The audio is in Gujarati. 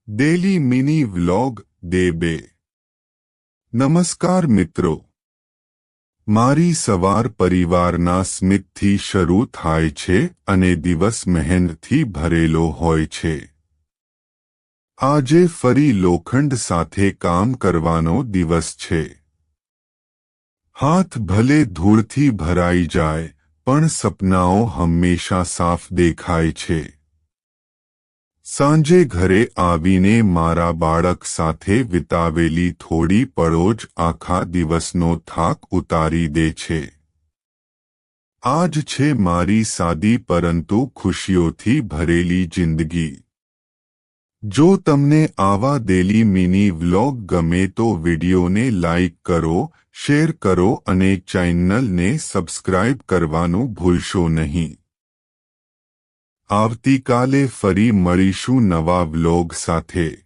Daily mini vlog day 2। નમસ્કાર મિત્રો, મારી સવાર પરિવારના સ્મિતથી શરૂ થાય છે અને દિવસ મહેનતથી ભરેલો હોય છે। આજે ફરી લોખંડ સાથે કામ કરવાનો દિવસ છે। હાથ ભલે ધૂળથી ભરાઈ જાય, પણ સપનાઓ હંમેશા સાફ દેખાય છે। સાંજે ઘરે આવીને મારા બાળક સાથે વિતાવેલી થોડી પળો જ આખા દિવસનો થાક ઉતારી દે છે। આજ છે મારી સાદી પરંતુ ખુશીઓથી ભરેલી જિંદગી। જો તમને આવા ડેલી મિની વ્લોગ ગમે તો વિડિયોને લાઇક કરો, શેર કરો અને ચેનલને સબસ્ક્રાઇબ કરવાનું ભૂલશો નહીં। આવતીકાલે ફરી મળીશું નવા વ્લોગ સાથે।